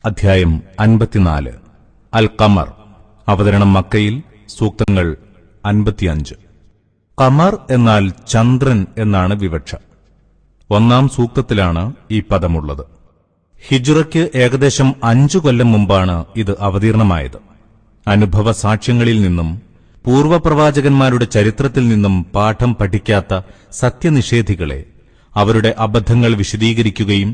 അധ്യായം 54. അൽ ഖമർ. അവതരണം മക്കയിൽ. സൂക്തങ്ങൾ 55. ഖമർ എന്നാൽ ചന്ദ്രൻ എന്നാണ് വിവക്ഷ. 1-ാം സൂക്തത്തിലാണ് ഈ പദമുള്ളത്. ഹിജ്റയ്ക്ക് ഏകദേശം 5 കൊല്ലം മുമ്പാണ് ഇത് അവതീർണമായത്. അനുഭവ സാക്ഷ്യങ്ങളിൽ നിന്നും പൂർവപ്രവാചകന്മാരുടെ ചരിത്രത്തിൽ നിന്നും പാഠം പഠിക്കാത്ത സത്യനിഷേധികളെ അവരുടെ അബദ്ധങ്ങൾ വിശദീകരിക്കുകയും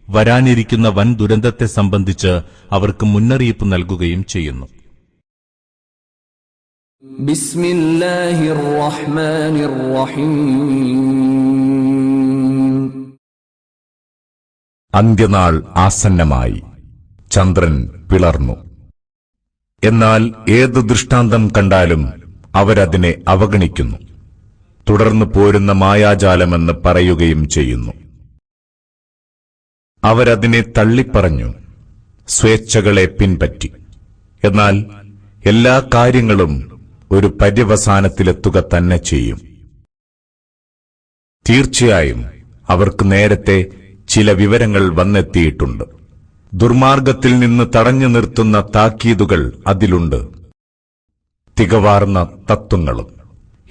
വരാനിരിക്കുന്ന വൻ ദുരന്തത്തെ സംബന്ധിച്ച് അവർക്ക് മുന്നറിയിപ്പ് നൽകുകയും ചെയ്യുന്നു. ബിസ്മില്ലാഹിർ റഹ്മാനിർ റഹീം. അന്ത്യനാൾ ആസന്നമായി. ചന്ദ്രൻ പിളർന്നു. എന്നാൽ ഏത് ദൃഷ്ടാന്തം കണ്ടാലും അവരതിനെ അവഗണിക്കുന്നു. തുടർന്നു പോരുന്ന മായാജാലമെന്ന് പറയുകയും ചെയ്യുന്നു. അവരതിനെ തള്ളിപ്പറഞ്ഞു, സ്വേച്ഛകളെ പിൻപറ്റി. എന്നാൽ എല്ലാ കാര്യങ്ങളും ഒരു പര്യവസാനത്തിലെത്തുക തന്നെ ചെയ്യും. തീർച്ചയായും അവർക്ക് നേരത്തെ ചില വിവരങ്ങൾ വന്നെത്തിയിട്ടുണ്ട്. ദുർമാർഗത്തിൽ നിന്ന് തടഞ്ഞു നിർത്തുന്ന താക്കീതുകൾ അതിലുണ്ട്, തികവാർന്ന തത്വങ്ങളും.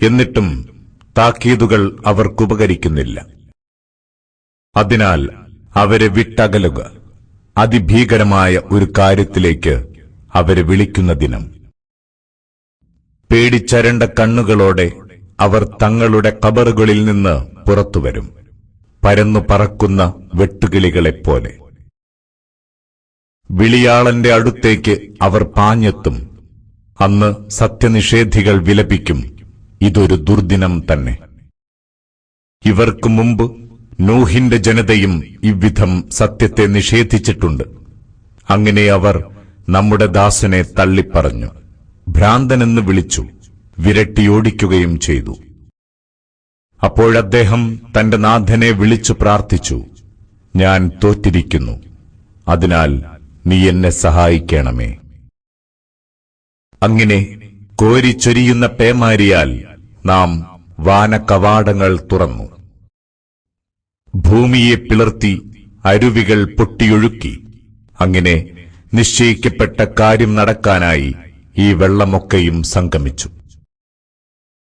എന്നിട്ടും താക്കീതുകൾ അവർക്കുപകരിക്കുന്നില്ല. അതിനാൽ അവരെ വിട്ടകലുക. അതിഭീകരമായ ഒരു കാര്യത്തിലേക്ക് അവരെ വിളിക്കുന്ന ദിനം. പേടിച്ചരണ്ട കണ്ണുകളോടെ അവർ തങ്ങളുടെ ഖബറുകളിൽ നിന്ന് പുറത്തുവരും, പരന്നു പറക്കുന്ന വെട്ടുകിളികളെപ്പോലെ. വിളിയാളന്റെ അടുത്തേക്ക് അവർ പാഞ്ഞെത്തും. അന്ന് സത്യനിഷേധികൾ വിലപിക്കും, ഇതൊരു ദുർദിനം തന്നെ. ഇവർക്കു മുമ്പ് നൂഹിന്റെ ജനതയും ഇவ்விധം സത്യത്തെ നിഷേധിച്ചിട്ടുണ്ട്. അങ്ങനെ അവർ നമ്മുടെ ദാസനെ തള്ളിപ്പറഞ്ഞു, ഭ്രാന്തനെന്ന് വിളിച്ചു, വിരട്ടിയോടിക്കുകയും ചെയ്തു. അപ്പോഴദ്ദേഹം തന്റെ നാഥനെ വിളിച്ചു പ്രാർത്ഥിച്ചു, ഞാൻ തോറ്റിരിക്കുന്നു, അതിനാൽ നീ എന്നെ സഹായിക്കണമേ. അങ്ങനെ കോരിച്ചൊരിയുന്ന പേമാരിയാൽ നാം വാനകവാടങ്ങൾ തുറന്നു. ഭൂമിയെ പിളർത്തി അരുവികൾ പൊട്ടിയൊഴുക്കി. അങ്ങനെ നിശ്ചയിക്കപ്പെട്ട കാര്യം നടക്കാനായി ഈ വെള്ളമൊക്കെയും സംഗമിച്ചു.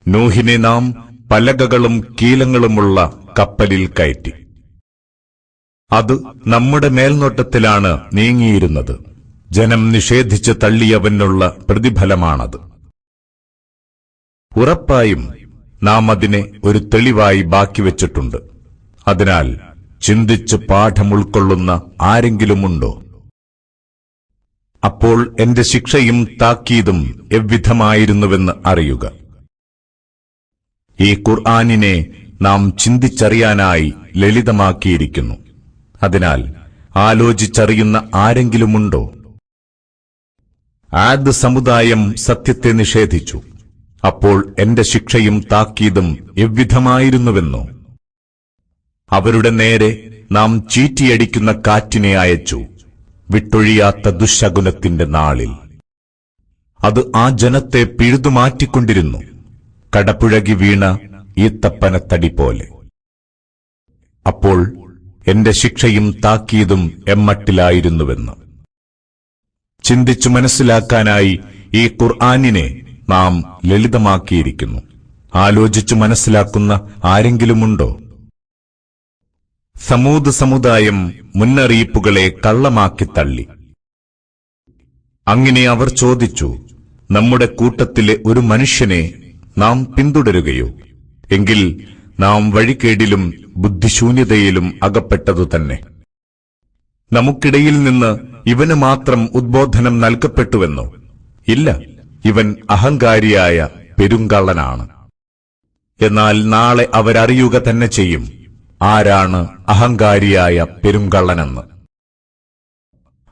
നൂഹിനെ നാം പലകകളും കീലങ്ങളുമുള്ള കപ്പലിൽ കയറ്റി. അത് നമ്മുടെ മേൽനോട്ടത്തിലാണ് നീങ്ങിയിരുന്നത്. ജനം നിഷേധിച്ച് തള്ളിയവനുള്ള പ്രതിഫലമാണത്. ഉറപ്പായും നാം അതിനെ ഒരു തെളിവായി ബാക്കിവെച്ചിട്ടുണ്ട്. അതിനാൽ ചിന്തിച്ച് പാഠം ഉൾക്കൊള്ളുന്ന ആരെങ്കിലുമുണ്ടോ? അപ്പോൾ എന്റെ ശിക്ഷയും താക്കീതും എவ்விധമായിരുന്നുവെന്ന് അറിയുക. ഈ ഖുർആനിനെ നാം ചിന്തിച്ചറിയാനായി ലളിതമാക്കിയിരിക്കുന്നു. അതിനാൽ ആലോചിച്ചറിയുന്ന ആരെങ്കിലുമുണ്ടോ? ആദ് സമുദായം സത്യത്തെ നിഷേധിച്ചു. അപ്പോൾ എന്റെ ശിക്ഷയും താക്കീതും എவ்விധമായിരുന്നുവെന്നോ? അവരുടെ നേരെ നാം ചീറ്റിയടിക്കുന്ന കാറ്റിനെ അയച്ചു, വിട്ടൊഴിയാത്ത ദുശ്ശകുനത്തിന്റെ നാളിൽ. അത് ആ ജനത്തെ പിഴുതുമാറ്റിക്കൊണ്ടിരുന്നു, കടപുഴകി വീണ ഈത്തപ്പനത്തടി പോലെ. അപ്പോൾ എന്റെ ശിക്ഷയും താക്കീതും എമ്മട്ടിലായിരുന്നുവെന്ന്. ചിന്തിച്ചു മനസ്സിലാക്കാനായി ഈ ഖുർആനിനെ നാം ലളിതമാക്കിയിരിക്കുന്നു. ആലോചിച്ചു മനസ്സിലാക്കുന്ന ആരെങ്കിലുമുണ്ടോ? സമൂദ് സമുദായം മുന്നറിയിപ്പുകളെ കള്ളമാക്കി തള്ളി. അങ്ങനെ അവർ ചോദിച്ചു, നമ്മുടെ കൂട്ടത്തിലെ ഒരു മനുഷ്യനെ നാം പിന്തുടരുകയോ? എങ്കിൽ നാം വഴികേടിലും ബുദ്ധിശൂന്യതയിലും അകപ്പെട്ടതു തന്നെ. നമുക്കിടയിൽ നിന്ന് ഇവന് മാത്രം ഉദ്ബോധനം നൽകപ്പെട്ടുവെന്നോ? ഇല്ല, ഇവൻ അഹങ്കാരിയായ പെരുങ്കള്ളനാണ്. എന്നാൽ നാളെ അവരറിയുക തന്നെ ചെയ്യും ആരാണ് അഹങ്കാരിയായ പെരുങ്കള്ളനെന്ന്.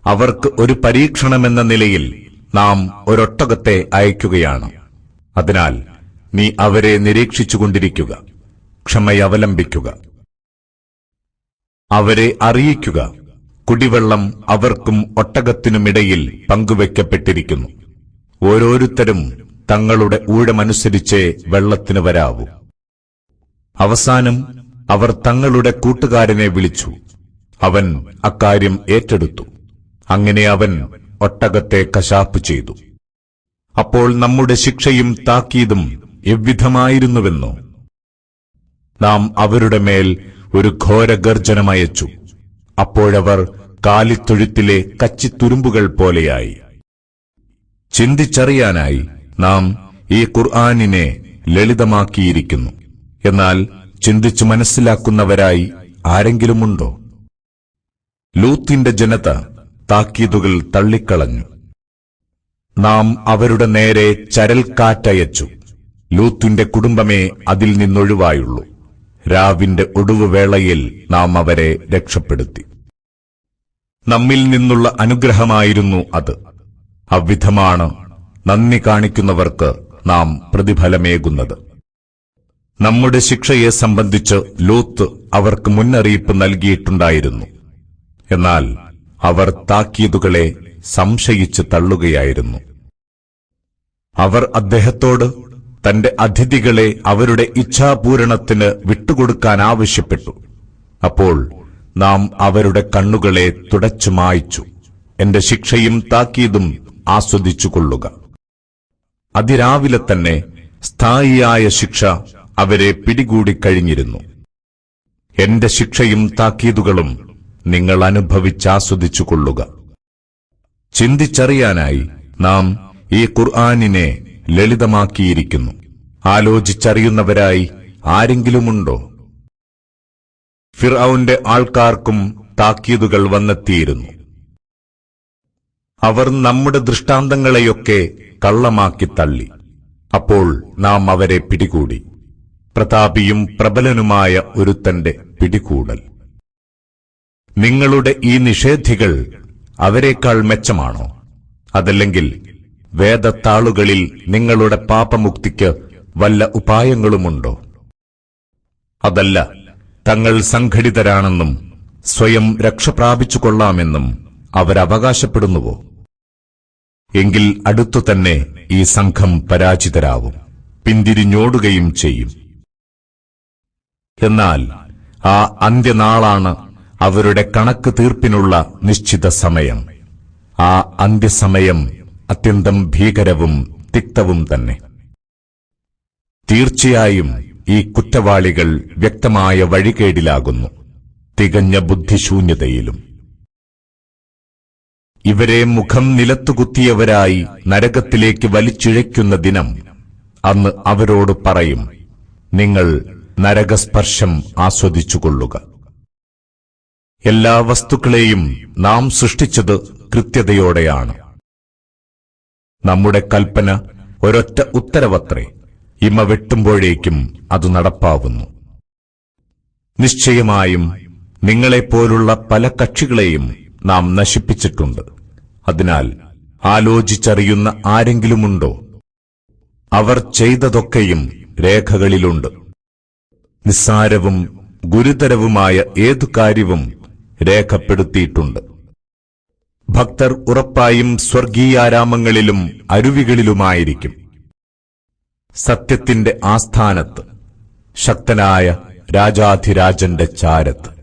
അവർക്ക് ഒരു പരീക്ഷണമെന്ന നിലയിൽ നാം ഒരൊട്ടകത്തെ അയക്കുകയാണ്. അതിനാൽ നീ അവരെ നിരീക്ഷിച്ചുകൊണ്ടിരിക്കുക, ക്ഷമയവലംബിക്കുക. അവരെ അറിയിക്കുക, കുടിവെള്ളം അവർക്കും ഒട്ടകത്തിനുമിടയിൽ പങ്കുവയ്ക്കപ്പെട്ടിരിക്കുന്നു. ഓരോരുത്തരും തങ്ങളുടെ ഊഴമനുസരിച്ചേ വെള്ളത്തിന് വരാവൂ. അവസാനം അവർ തങ്ങളുടെ കൂട്ടുകാരനെ വിളിച്ചു. അവൻ അക്കാര്യം ഏറ്റെടുത്തു. അങ്ങനെ അവൻ ഒട്ടകത്തെ കശാപ്പ് ചെയ്തു. അപ്പോൾ നമ്മുടെ ശിക്ഷയും താക്കീതും എவ்விധമായിരുന്നുവെന്നോ? നാം അവരുടെ മേൽ ഒരു ഘോരഗർജനമയച്ചു. അപ്പോഴവർ കാലിത്തൊഴുത്തിലെ കച്ചിത്തുരുമ്പുകൾ പോലെയായി. ചിന്തിച്ചറിയാനായി നാം ഈ ഖുർആനിനെ ലളിതമാക്കിയിരിക്കുന്നു. എന്നാൽ ചിന്തിച്ചു മനസ്സിലാക്കുന്നവരായി ആരെങ്കിലുമുണ്ടോ? ലൂത്തിന്റെ ജനത താക്കീതുകൾ തള്ളിക്കളഞ്ഞു. നാം അവരുടെ നേരെ ചരൽക്കാറ്റയച്ചു. ലൂത്തിന്റെ കുടുംബമേ അതിൽ നിന്നൊഴിവായുള്ളൂ. രാവിന്റെ ഒടുവുവേളയിൽ നാം അവരെ രക്ഷപ്പെടുത്തി. നമ്മിൽ നിന്നുള്ള അനുഗ്രഹമായിരുന്നു അത്. അவ்விധമാണ് നന്ദി കാണിക്കുന്നവർക്ക് നാം പ്രതിഫലമേകുന്നത്. നമ്മുടെ ശിക്ഷയെ സംബന്ധിച്ച് ലൂത്ത് അവർക്ക് മുന്നറിയിപ്പ് നൽകിയിട്ടുണ്ടായിരുന്നു. എന്നാൽ അവർ താക്കീതുകളെ സംശയിച്ച് തള്ളുകയായിരുന്നു. അവർ അദ്ദേഹത്തോട് തന്റെ അതിഥികളെ അവരുടെ ഇച്ഛാപൂരണത്തിന് വിട്ടുകൊടുക്കാൻ ആവശ്യപ്പെട്ടു. അപ്പോൾ നാം അവരുടെ കണ്ണുകളെ തുടച്ചു മായ്ച്ചു. എന്റെ ശിക്ഷയും താക്കീതും ആസ്വദിച്ചുകൊള്ളുക. അതിരാവിലെ തന്നെ സ്ഥായിയായ ശിക്ഷ അവരെ പിടികൂടിക്കഴിഞ്ഞിരുന്നു. എന്റെ ശിക്ഷയും താക്കീതുകളും നിങ്ങൾ അനുഭവിച്ചാസ്വദിച്ചുകൊള്ളുക. ചിന്തിച്ചറിയാനായി നാം ഈ ഖുർആനിനെ ലളിതമാക്കിയിരിക്കുന്നു. ആലോചിച്ചറിയുന്നവരായി ആരെങ്കിലുമുണ്ടോ? ഫിർഔന്റെ ആൾക്കാർക്കും താക്കീതുകൾ വന്നെത്തിയിരുന്നു. അവർ നമ്മുടെ ദൃഷ്ടാന്തങ്ങളെയൊക്കെ കള്ളമാക്കി തള്ളി. അപ്പോൾ നാം അവരെ പിടികൂടി. പ്രതാപിയും പ്രബലനുമായ ഒരുത്തന്റെ പിടികൂടൽ. നിങ്ങളുടെ ഈ നിഷേധികൾ അവരെക്കാൾ മെച്ചമാണോ? അതല്ലെങ്കിൽ വേദത്താളുകളിൽ നിങ്ങളുടെ പാപമുക്തിക്ക് വല്ല ഉപായങ്ങളുമുണ്ടോ? അതല്ല, തങ്ങൾ സംഘടിതരാണെന്നും സ്വയം രക്ഷപ്രാപിച്ചുകൊള്ളാമെന്നും അവരവകാശപ്പെടുന്നുവോ? എങ്കിൽ അടുത്തുതന്നെ ഈ സംഘം പരാജിതരാവും, പിന്തിരിഞ്ഞോടുകയും ചെയ്യും. എന്നാൽ ആ അന്ത്യനാളാണ് അവരുടെ കണക്ക് തീർപ്പിനുള്ള നിശ്ചിത സമയം. ആ അന്ത്യസമയം അത്യന്തം ഭീകരവും തിക്തവും തന്നെ. തീർച്ചയായും ഈ കുറ്റവാളികൾ വ്യക്തമായ വഴികേടിലാകുന്നു, തികഞ്ഞ ബുദ്ധിശൂന്യതയിലും. ഇവരെ മുഖം നിലത്തുകുത്തിയവരായി നരകത്തിലേക്ക് വലിച്ചിഴയ്ക്കുന്ന ദിനം, അന്ന് അവരോട് പറയും, നിങ്ങൾ നരകസ്പർശം ആസ്വദിച്ചുകൊള്ളുക. എല്ലാ വസ്തുക്കളെയും നാം സൃഷ്ടിച്ചത് കൃത്യതയോടെയാണ്. നമ്മുടെ കൽപ്പന ഒരൊറ്റ ഉത്തരവത്രേ, ഇമ വെട്ടുമ്പോഴേക്കും അത് നടപ്പാവുന്നു. നിശ്ചയമായും നിങ്ങളെപ്പോലുള്ള പല കക്ഷികളെയും നാം നശിപ്പിച്ചിട്ടുണ്ട്. അതിനാൽ ആലോചിച്ചറിയുന്ന ആരെങ്കിലുമുണ്ടോ? അവർ ചെയ്തതൊക്കെയും രേഖകളിലുണ്ട്. നിസ്സാരവും ഗുരുതരവുമായ ഏതു കാര്യവും രേഖപ്പെടുത്തിയിട്ടുണ്ട്. ഭക്തർ ഉറപ്പായും സ്വർഗീയാരാമങ്ങളിലും അരുവികളിലുമായിരിക്കും. സത്യത്തിന്റെ ആസ്ഥാനത്ത്, ശക്തനായ രാജാധിരാജന്റെ ചാരത്ത്.